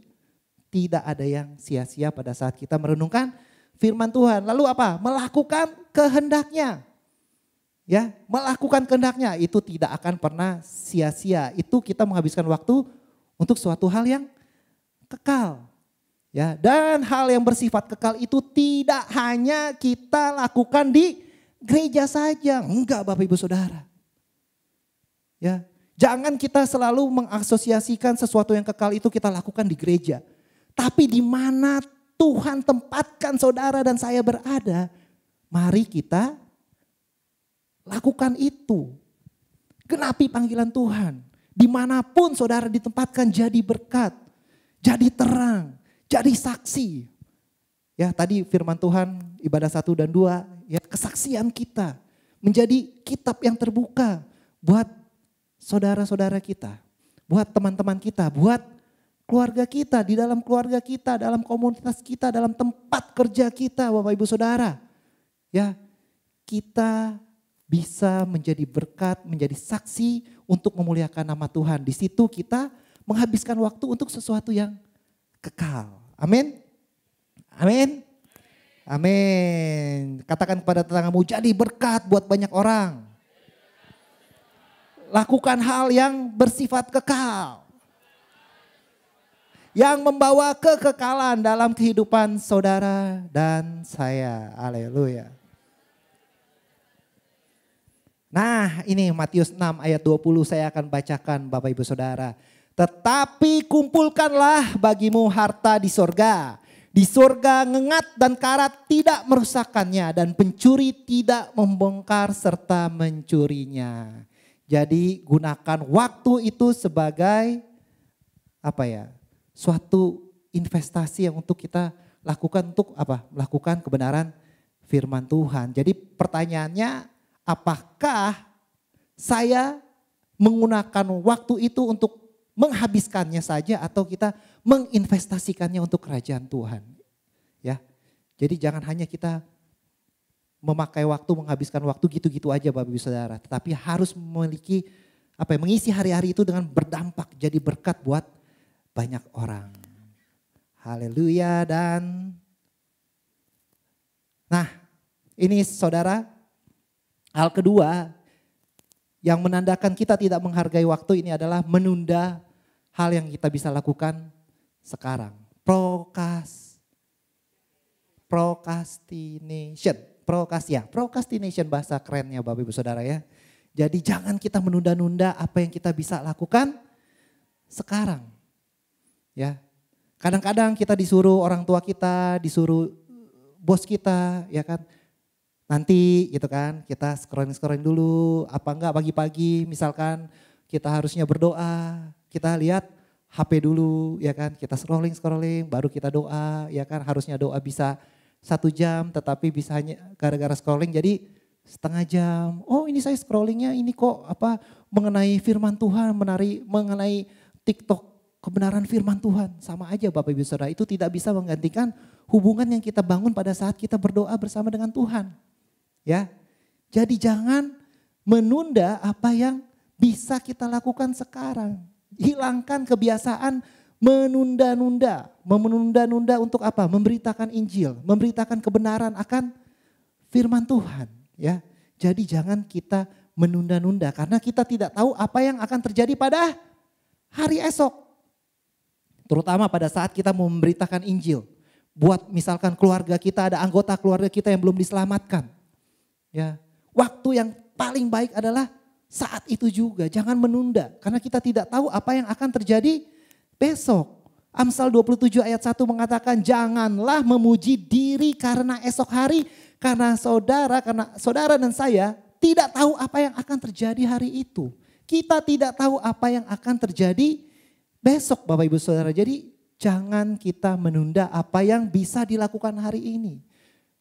Tidak ada yang sia-sia pada saat kita merenungkan firman Tuhan. Lalu apa? Melakukan kehendaknya. Ya, melakukan kehendaknya itu tidak akan pernah sia-sia. Itu kita menghabiskan waktu untuk suatu hal yang kekal. Ya, dan hal yang bersifat kekal itu tidak hanya kita lakukan di gereja saja. Enggak Bapak Ibu Saudara. Ya, jangan kita selalu mengasosiasikan sesuatu yang kekal itu kita lakukan di gereja. Tapi di mana Tuhan tempatkan saudara dan saya berada, mari kita lakukan itu. Genapi panggilan Tuhan. Dimanapun saudara ditempatkan jadi berkat, jadi terang, jadi saksi. Ya tadi firman Tuhan ibadah 1 dan 2, ya kesaksian kita menjadi kitab yang terbuka buat saudara-saudara kita, buat teman-teman kita, buat keluarga kita, di dalam keluarga kita, dalam komunitas kita, dalam tempat kerja kita Bapak Ibu Saudara. Ya, kita bisa menjadi berkat, menjadi saksi untuk memuliakan nama Tuhan. Di situ kita menghabiskan waktu untuk sesuatu yang kekal. Amin. Amin. Amin. Katakan kepada tetanggamu, jadi berkat buat banyak orang. Lakukan hal yang bersifat kekal. Yang membawa kekekalan dalam kehidupan saudara dan saya. Haleluya. Nah ini Matius 6 ayat 20 saya akan bacakan Bapak Ibu Saudara. Tetapi kumpulkanlah bagimu harta di sorga. Di sorga ngengat dan karat tidak merusakkannya dan pencuri tidak membongkar serta mencurinya. Jadi gunakan waktu itu sebagai suatu investasi yang untuk kita lakukan untuk melakukan kebenaran firman Tuhan. Jadi pertanyaannya, apakah saya menggunakan waktu itu untuk menghabiskannya saja atau kita menginvestasikannya untuk kerajaan Tuhan? Ya. Jadi jangan hanya kita memakai waktu, menghabiskan waktu gitu-gitu aja Bapak Ibu Saudara, tetapi harus memiliki mengisi hari-hari itu dengan berdampak, jadi berkat buat banyak orang. Haleluya. Dan nah, ini Saudara, hal kedua yang menandakan kita tidak menghargai waktu ini adalah menunda hal yang kita bisa lakukan sekarang. Procrastination bahasa kerennya Bapak Ibu Saudara ya. Jadi jangan kita menunda-nunda apa yang kita bisa lakukan sekarang. Ya. Kadang-kadang kita disuruh orang tua kita, disuruh bos kita, ya kan. Nanti gitu kan, kita scrolling dulu, apa enggak pagi-pagi misalkan kita harusnya berdoa, kita lihat HP dulu ya kan, kita scrolling baru kita doa ya kan, harusnya doa bisa 1 jam tetapi bisa hanya gara-gara scrolling jadi setengah jam. Oh ini saya scrollingnya ini kok mengenai firman Tuhan, mengenai TikTok kebenaran firman Tuhan. Sama aja Bapak Ibu Saudara, itu tidak bisa menggantikan hubungan yang kita bangun pada saat kita berdoa bersama dengan Tuhan. Ya, jadi jangan menunda apa yang bisa kita lakukan sekarang. Hilangkan kebiasaan menunda-nunda untuk apa? Memberitakan Injil, memberitakan kebenaran akan firman Tuhan. Ya, jadi jangan kita menunda-nunda karena kita tidak tahu apa yang akan terjadi pada hari esok. Terutama pada saat kita memberitakan Injil. Buat misalkan keluarga kita, ada anggota keluarga kita yang belum diselamatkan. Ya, waktu yang paling baik adalah saat itu juga, jangan menunda karena kita tidak tahu apa yang akan terjadi besok. Amsal 27 ayat 1 mengatakan janganlah memuji diri karena esok hari, karena saudara dan saya tidak tahu apa yang akan terjadi hari itu. Kita tidak tahu apa yang akan terjadi besok Bapak Ibu Saudara. Jadi jangan kita menunda apa yang bisa dilakukan hari ini.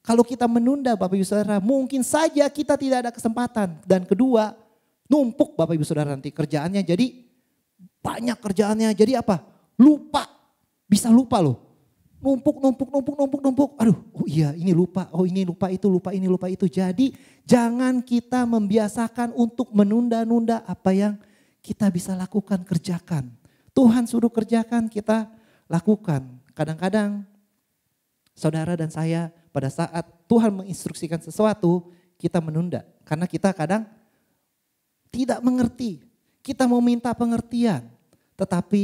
Kalau kita menunda Bapak Ibu Saudara, mungkin saja kita tidak ada kesempatan. Dan kedua, numpuk Bapak Ibu Saudara nanti kerjaannya jadi banyak kerjaannya. Jadi apa? Lupa. Bisa lupa loh. Numpuk. Aduh, oh iya ini lupa. Oh ini lupa itu. Jadi jangan kita membiasakan untuk menunda-nunda apa yang kita bisa lakukan, kerjakan. Tuhan suruh kerjakan, kita lakukan. Kadang-kadang saudara dan saya pada saat Tuhan menginstruksikan sesuatu, kita menunda. Karena kita kadang tidak mengerti. Kita mau minta pengertian. Tetapi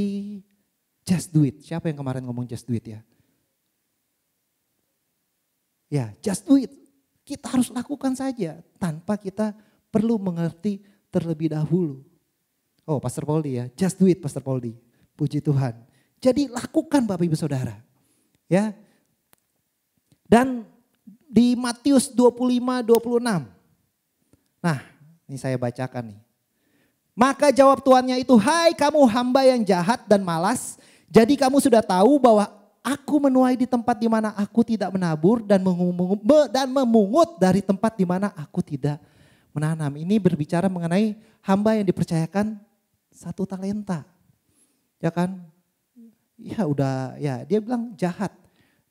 just do it. Siapa yang kemarin ngomong just do it ya? Ya just do it. Kita harus lakukan saja. Tanpa kita perlu mengerti terlebih dahulu. Oh Pastor Poldi ya, just do it Pastor Poldi. Puji Tuhan. Jadi lakukan Bapak Ibu Saudara. Ya. Dan di Matius 25-26. Nah ini saya bacakan nih. Maka jawab tuannya itu, hai kamu hamba yang jahat dan malas. Jadi kamu sudah tahu bahwa aku menuai di tempat di mana aku tidak menabur dan memungut dari tempat di mana aku tidak menanam. Ini berbicara mengenai hamba yang dipercayakan 1 talenta. Ya kan? Ya dia bilang jahat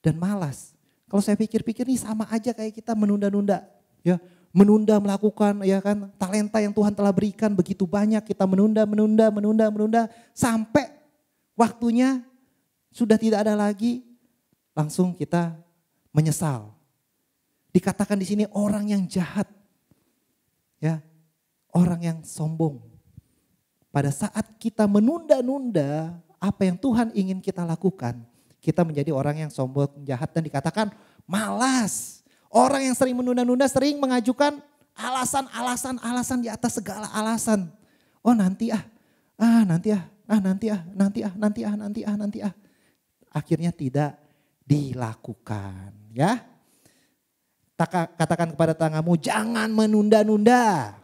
dan malas. Kalau saya pikir-pikir ini sama aja kayak kita menunda-nunda. Ya, menunda melakukan ya kan talenta yang Tuhan telah berikan begitu banyak, kita menunda sampai waktunya sudah tidak ada lagi, langsung kita menyesal. Dikatakan di sini orang yang jahat. Ya, orang yang sombong. Pada saat kita menunda-nunda apa yang Tuhan ingin kita lakukan, kita menjadi orang yang sombong, jahat dan dikatakan malas. Orang yang sering menunda-nunda sering mengajukan Alasan di atas segala alasan. Oh nanti nanti. Akhirnya tidak dilakukan, ya. Katakan kepada tetanggamu, jangan menunda-nunda.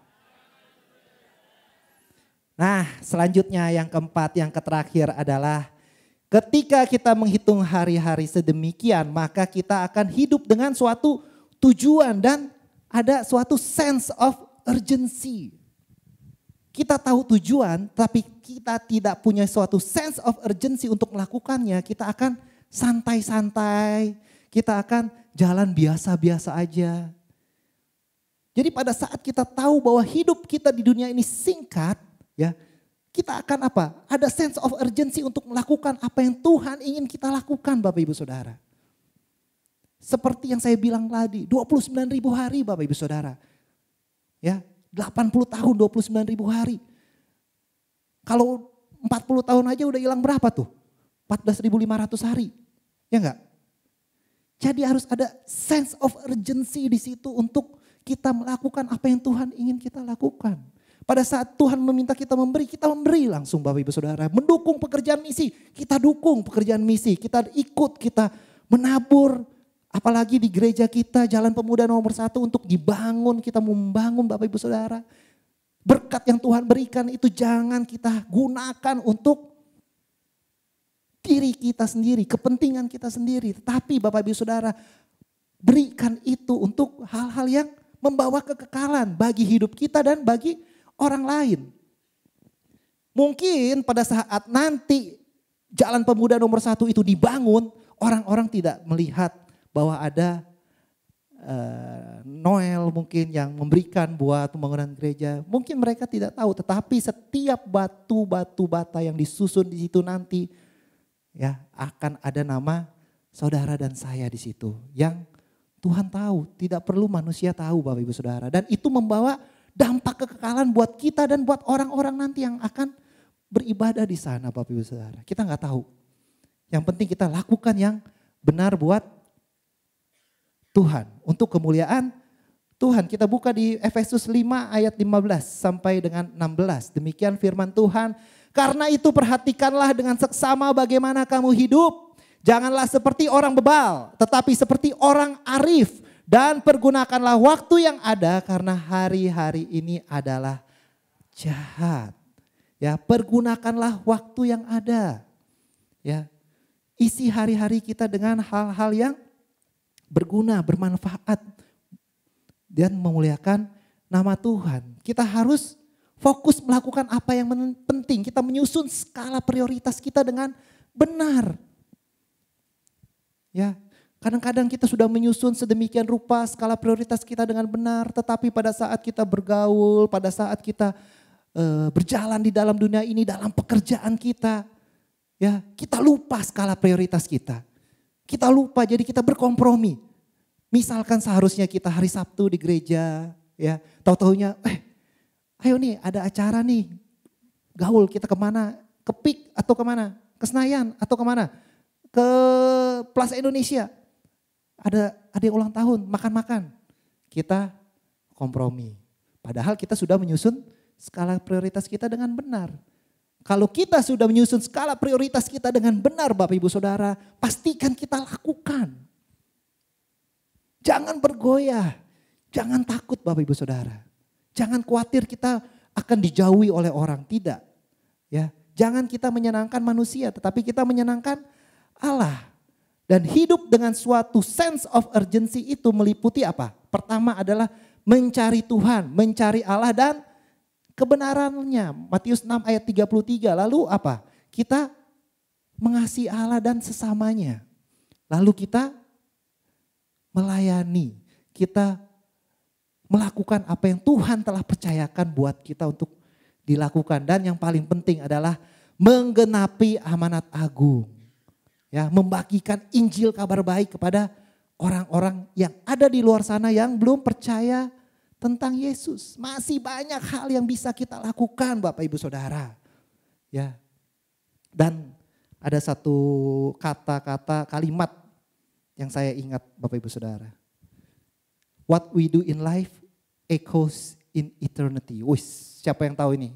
Nah, selanjutnya yang keempat, yang terakhir adalah ketika kita menghitung hari-hari sedemikian, maka kita akan hidup dengan suatu tujuan dan ada suatu sense of urgency. Kita tahu tujuan, tapi kita tidak punya suatu sense of urgency untuk melakukannya. Kita akan santai-santai, kita akan jalan biasa-biasa aja. Jadi pada saat kita tahu bahwa hidup kita di dunia ini singkat, ya, kita akan apa? Ada sense of urgency untuk melakukan apa yang Tuhan ingin kita lakukan, Bapak Ibu Saudara. Seperti yang saya bilang tadi, 29.000 hari Bapak Ibu Saudara. Ya, 80 tahun 29.000 hari. Kalau 40 tahun aja udah hilang berapa tuh? 14.500 hari. Ya enggak? Jadi harus ada sense of urgency di situ untuk kita melakukan apa yang Tuhan ingin kita lakukan. Pada saat Tuhan meminta kita memberi langsung Bapak Ibu Saudara. Mendukung pekerjaan misi, kita dukung pekerjaan misi. Kita ikut, kita menabur. Apalagi di gereja kita Jalan Pemuda nomor 1 untuk dibangun. Kita membangun Bapak Ibu Saudara. Berkat yang Tuhan berikan itu jangan kita gunakan untuk diri kita sendiri, kepentingan kita sendiri. Tetapi Bapak Ibu Saudara, berikan itu untuk hal-hal yang membawa kekekalan bagi hidup kita dan bagi orang lain. Mungkin pada saat nanti Jalan Pemuda nomor 1 itu dibangun, orang-orang tidak melihat bahwa ada Noel mungkin yang memberikan buat pembangunan gereja. Mungkin mereka tidak tahu, tetapi setiap batu-batu bata yang disusun di situ nanti, ya akan ada nama saudara dan saya di situ. Yang Tuhan tahu, tidak perlu manusia tahu Bapak Ibu Saudara. Dan itu membawa dampak kekekalan buat kita dan buat orang-orang nanti yang akan beribadah di sana Bapak Ibu Saudara. Kita nggak tahu. Yang penting kita lakukan yang benar buat Tuhan. Untuk kemuliaan Tuhan. Kita buka di Efesus 5 ayat 15 sampai dengan 16. Demikian firman Tuhan. Karena itu perhatikanlah dengan seksama bagaimana kamu hidup. Janganlah seperti orang bebal, tetapi seperti orang arif. Dan pergunakanlah waktu yang ada karena hari-hari ini adalah jahat. Ya, pergunakanlah waktu yang ada. Ya, isi hari-hari kita dengan hal-hal yang berguna, bermanfaat dan memuliakan nama Tuhan. Kita harus fokus melakukan apa yang penting. Kita menyusun skala prioritas kita dengan benar. Ya, kadang-kadang kita sudah menyusun sedemikian rupa skala prioritas kita dengan benar, tetapi pada saat kita bergaul, pada saat kita berjalan di dalam dunia ini, dalam pekerjaan kita, ya kita lupa skala prioritas kita. Kita lupa, jadi kita berkompromi. Misalkan seharusnya kita hari Sabtu di gereja, ya tahu-tahunya, ayo nih ada acara nih, gaul kita kemana? Ke PIK atau kemana? Ke Senayan atau kemana? Ke Plaza Indonesia. Ada yang ulang tahun, makan-makan. Kita kompromi. Padahal kita sudah menyusun skala prioritas kita dengan benar. Kalau kita sudah menyusun skala prioritas kita dengan benar Bapak Ibu Saudara, pastikan kita lakukan. Jangan bergoyah, jangan takut Bapak Ibu Saudara. Jangan khawatir kita akan dijauhi oleh orang, tidak. Ya, jangan kita menyenangkan manusia, tetapi kita menyenangkan Allah. Dan hidup dengan suatu sense of urgency itu meliputi apa? Pertama adalah mencari Tuhan, mencari Allah dan kebenarannya. Matius 6 ayat 33. Lalu apa? Kita mengasihi Allah dan sesamanya. Lalu kita melayani. Kita melakukan apa yang Tuhan telah percayakan buat kita untuk dilakukan. Dan yang paling penting adalah menggenapi amanat agung. Ya, membagikan Injil kabar baik kepada orang-orang yang ada di luar sana yang belum percaya tentang Yesus. Masih banyak hal yang bisa kita lakukan Bapak Ibu Saudara. Ya. Dan ada satu kata-kata kalimat yang saya ingat Bapak Ibu Saudara. What we do in life echoes in eternity. Wis, siapa yang tahu ini?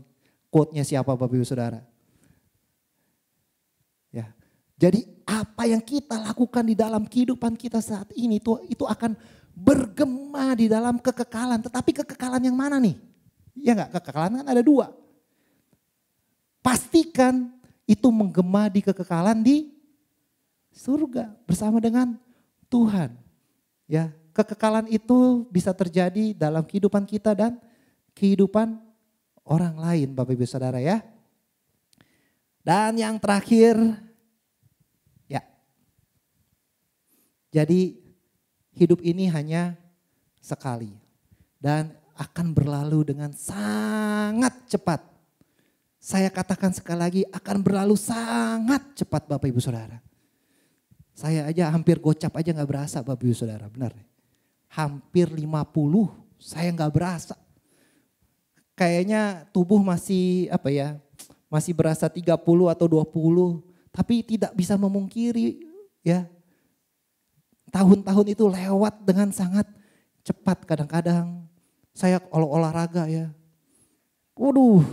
Quote-nya siapa Bapak Ibu Saudara? Ya. Jadi apa yang kita lakukan di dalam kehidupan kita saat ini itu akan bergema di dalam kekekalan. Tetapi kekekalan yang mana nih? Ya enggak, kekekalan kan ada dua. Pastikan itu menggema di kekekalan di surga bersama dengan Tuhan. Ya, kekekalan itu bisa terjadi dalam kehidupan kita dan kehidupan orang lain, Bapak Ibu Saudara ya. Dan yang terakhir, ya. Jadi hidup ini hanya sekali dan akan berlalu dengan sangat cepat. Saya katakan sekali lagi, akan berlalu sangat cepat Bapak Ibu Saudara. Saya aja hampir gocap aja gak berasa Bapak Ibu Saudara, benar. Hampir 50 saya gak berasa. Kayaknya tubuh masih masih berasa 30 atau 20. Tapi tidak bisa memungkiri ya. Tahun-tahun itu lewat dengan sangat cepat kadang-kadang. Saya olahraga ya. Waduh,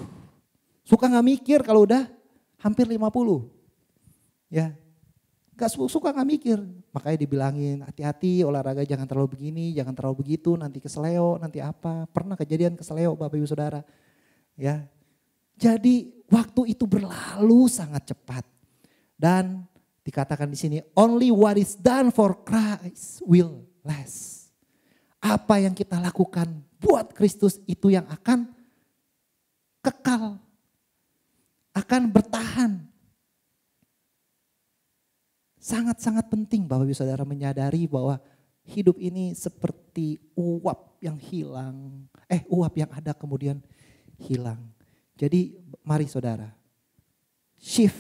suka gak mikir kalau udah hampir 50. Ya. Gak suka gak mikir, makanya dibilangin hati-hati olahraga jangan terlalu begini, jangan terlalu begitu, nanti keseleo, nanti apa. Pernah kejadian keseleo Bapak Ibu Saudara. Ya, jadi waktu itu berlalu sangat cepat. Dan dikatakan di sini, only what is done for Christ will last. Apa yang kita lakukan buat Kristus itu yang akan kekal, akan bertahan. Sangat-sangat penting Bapak Ibu Saudara menyadari bahwa hidup ini seperti uap yang hilang. Uap yang ada kemudian hilang. Jadi mari saudara, shift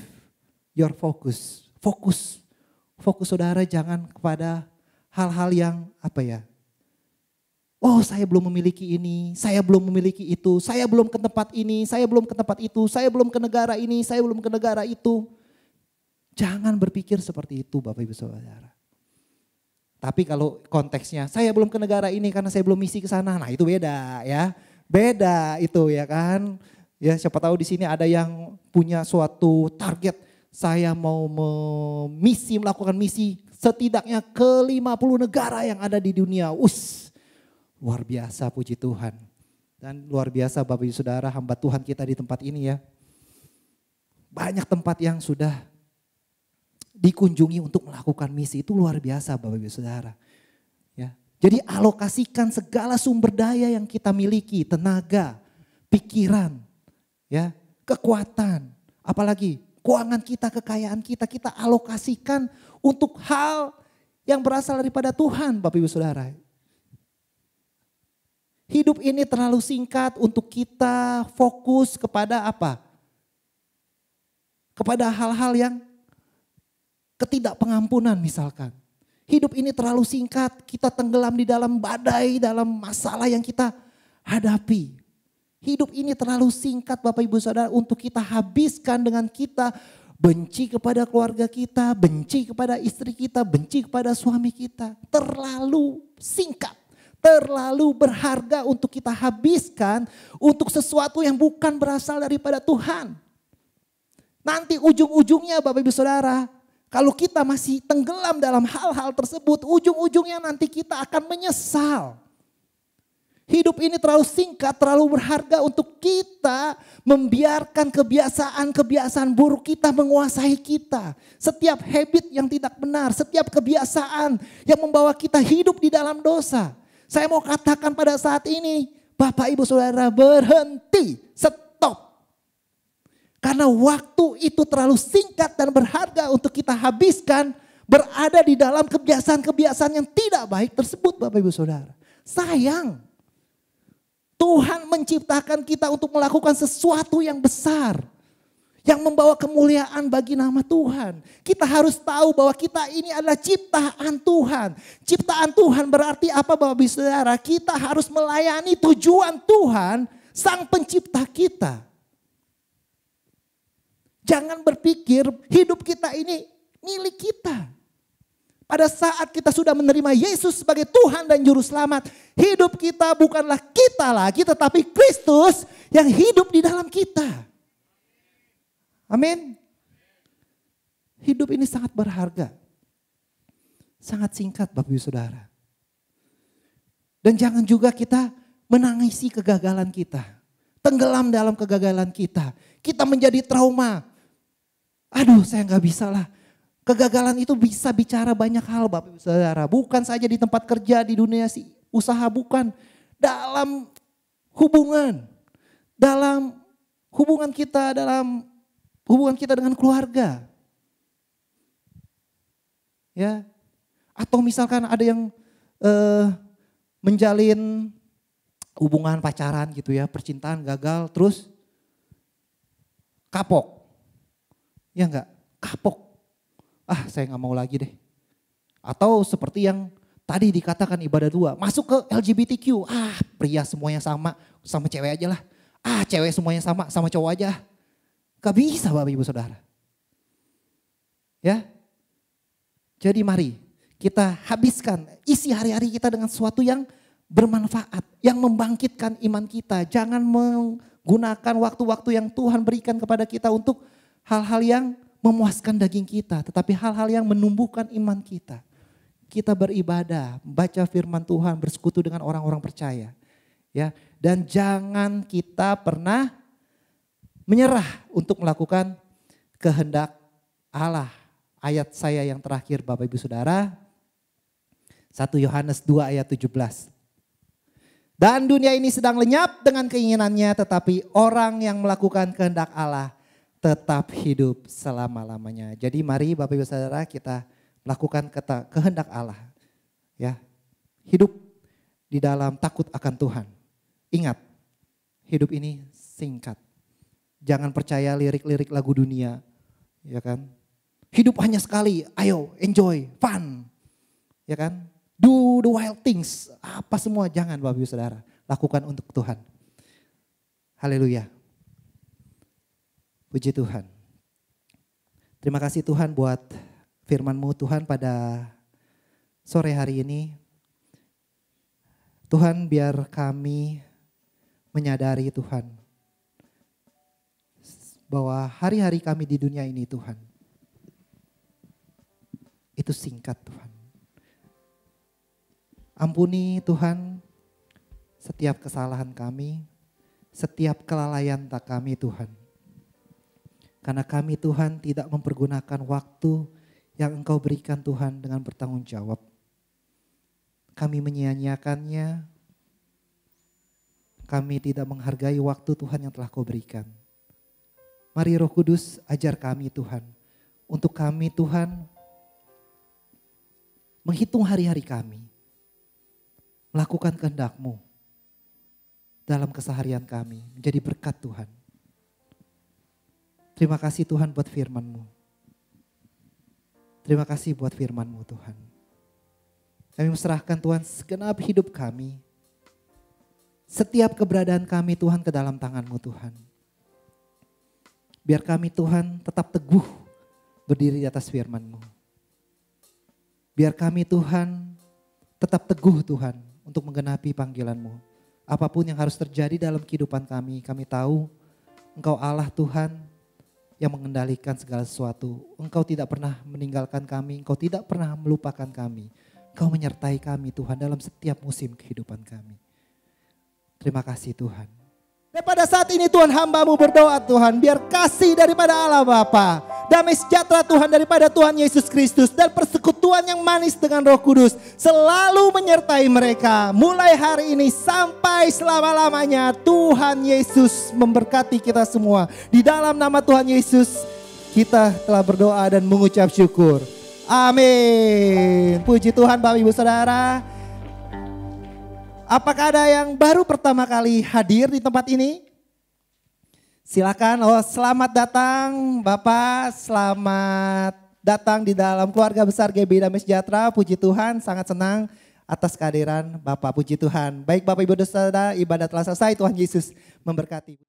your focus. Fokus saudara jangan kepada hal-hal yang oh saya belum memiliki ini, saya belum memiliki itu, saya belum ke tempat ini, saya belum ke tempat itu, saya belum ke negara ini, saya belum ke negara itu. Jangan berpikir seperti itu Bapak Ibu Saudara. Tapi kalau konteksnya saya belum ke negara ini karena saya belum misi ke sana, nah itu beda ya. Beda itu ya kan. Ya siapa tahu di sini ada yang punya suatu target, saya mau melakukan misi setidaknya ke 50 negara yang ada di dunia. Luar biasa puji Tuhan. Dan luar biasa Bapak Ibu Saudara, hamba Tuhan kita di tempat ini ya. Banyak tempat yang sudah dikunjungi untuk melakukan misi, itu luar biasa Bapak Ibu Saudara. Ya. Jadi alokasikan segala sumber daya yang kita miliki, tenaga, pikiran, ya, kekuatan, apalagi keuangan kita, kekayaan kita alokasikan untuk hal yang berasal daripada Tuhan Bapak Ibu Saudara. Hidup ini terlalu singkat untuk kita fokus kepada apa? Kepada hal-hal yang ketidakpengampunan misalkan. Hidup ini terlalu singkat, kita tenggelam di dalam badai, dalam masalah yang kita hadapi. Hidup ini terlalu singkat Bapak Ibu Saudara untuk kita habiskan dengan kita benci kepada keluarga kita, benci kepada istri kita, benci kepada suami kita. Terlalu singkat, terlalu berharga untuk kita habiskan untuk sesuatu yang bukan berasal daripada Tuhan. Nanti ujung-ujungnya Bapak Ibu Saudara, kalau kita masih tenggelam dalam hal-hal tersebut, ujung-ujungnya nanti kita akan menyesal. Hidup ini terlalu singkat, terlalu berharga untuk kita membiarkan kebiasaan-kebiasaan buruk kita menguasai kita. Setiap habit yang tidak benar, setiap kebiasaan yang membawa kita hidup di dalam dosa. Saya mau katakan pada saat ini, Bapak Ibu Saudara berhenti, stop. Karena waktu itu terlalu singkat dan berharga untuk kita habiskan berada di dalam kebiasaan-kebiasaan yang tidak baik tersebut Bapak Ibu Saudara. Sayang, Tuhan menciptakan kita untuk melakukan sesuatu yang besar. Yang membawa kemuliaan bagi nama Tuhan. Kita harus tahu bahwa kita ini adalah ciptaan Tuhan. Ciptaan Tuhan berarti apa Bapak Ibu Saudara? Kita harus melayani tujuan Tuhan, Sang Pencipta kita. Jangan berpikir hidup kita ini milik kita. Pada saat kita sudah menerima Yesus sebagai Tuhan dan Juru Selamat, hidup kita bukanlah kita lagi, tetapi Kristus yang hidup di dalam kita. Amin. Hidup ini sangat berharga. Sangat singkat Bapak Ibu Saudara. Dan jangan juga kita menangisi kegagalan kita. Tenggelam dalam kegagalan kita. Kita menjadi trauma. Aduh, saya nggak bisa lah. Kegagalan itu bisa bicara banyak hal Bapak Ibu Saudara. Bukan saja di tempat kerja, di dunia usaha, bukan. Dalam hubungan. Dalam hubungan kita dengan keluarga. Ya. Atau misalkan ada yang menjalin hubungan pacaran gitu ya, percintaan gagal terus kapok. Ya enggak? Kapok. Ah, saya nggak mau lagi deh. Atau seperti yang tadi dikatakan ibadah dua, masuk ke LGBTQ. Ah, pria semuanya sama cewek aja lah. Ah, cewek semuanya sama cowok aja. Gak bisa Bapak Ibu Saudara. Ya. Jadi mari kita habiskan isi hari-hari kita dengan sesuatu yang bermanfaat, yang membangkitkan iman kita. Jangan menggunakan waktu-waktu yang Tuhan berikan kepada kita untuk hal-hal yang memuaskan daging kita, tetapi hal-hal yang menumbuhkan iman kita. Kita beribadah, baca firman Tuhan, bersekutu dengan orang-orang percaya. Ya, dan jangan kita pernah menyerah untuk melakukan kehendak Allah. Ayat saya yang terakhir Bapak Ibu Saudara, 1 Yohanes 2 ayat 17. Dan dunia ini sedang lenyap dengan keinginannya, tetapi orang yang melakukan kehendak Allah tetap hidup selama-lamanya. Jadi mari Bapak Ibu Saudara kita melakukan kehendak Allah. Ya, hidup di dalam takut akan Tuhan. Ingat, hidup ini singkat. Jangan percaya lirik-lirik lagu dunia, ya kan? Hidup hanya sekali, ayo enjoy, fun, ya kan? Do the wild things, apa semua jangan Bapak Ibu Saudara. Lakukan untuk Tuhan. Haleluya. Puji Tuhan. Terima kasih Tuhan buat firman-Mu Tuhan pada sore hari ini. Tuhan biar kami menyadari Tuhan bahwa hari-hari kami di dunia ini Tuhan itu singkat Tuhan. Ampuni Tuhan setiap kesalahan kami, setiap kelalaian tak kami Tuhan. Karena kami Tuhan tidak mempergunakan waktu yang Engkau berikan Tuhan dengan bertanggung jawab. Kami menyia-nyiakannya, kami tidak menghargai waktu Tuhan yang telah Kau berikan. Mari Roh Kudus ajar kami Tuhan, untuk kami Tuhan menghitung hari-hari kami. Melakukan kehendak-Mu dalam keseharian kami. Menjadi berkat Tuhan. Terima kasih Tuhan buat firman-Mu. Terima kasih buat firman-Mu Tuhan. Kami serahkan Tuhan segenap hidup kami. Setiap keberadaan kami Tuhan ke dalam tangan-Mu Tuhan. Biar kami Tuhan tetap teguh berdiri di atas firman-Mu. Biar kami Tuhan tetap teguh Tuhan untuk menggenapi panggilan-Mu. Apapun yang harus terjadi dalam kehidupan kami tahu Engkau Allah Tuhan yang mengendalikan segala sesuatu. Engkau tidak pernah meninggalkan kami, Engkau tidak pernah melupakan kami. Engkau menyertai kami Tuhan dalam setiap musim kehidupan kami. Terima kasih Tuhan. Dan pada saat ini Tuhan hamba-Mu berdoa Tuhan, biar kasih daripada Allah Bapa, damai sejahtera Tuhan daripada Tuhan Yesus Kristus, dan persekutuan yang manis dengan Roh Kudus selalu menyertai mereka. Mulai hari ini sampai selama-lamanya Tuhan Yesus memberkati kita semua. Di dalam nama Tuhan Yesus kita telah berdoa dan mengucap syukur. Amin. Puji Tuhan Bapak Ibu Saudara. Apakah ada yang baru pertama kali hadir di tempat ini? Silakan. Oh, selamat datang Bapak, selamat datang di dalam keluarga besar GB Damai Sejahtera. Puji Tuhan, sangat senang atas kehadiran Bapak. Puji Tuhan. Baik Bapak Ibu Saudara, ibadah telah selesai. Tuhan Yesus memberkati.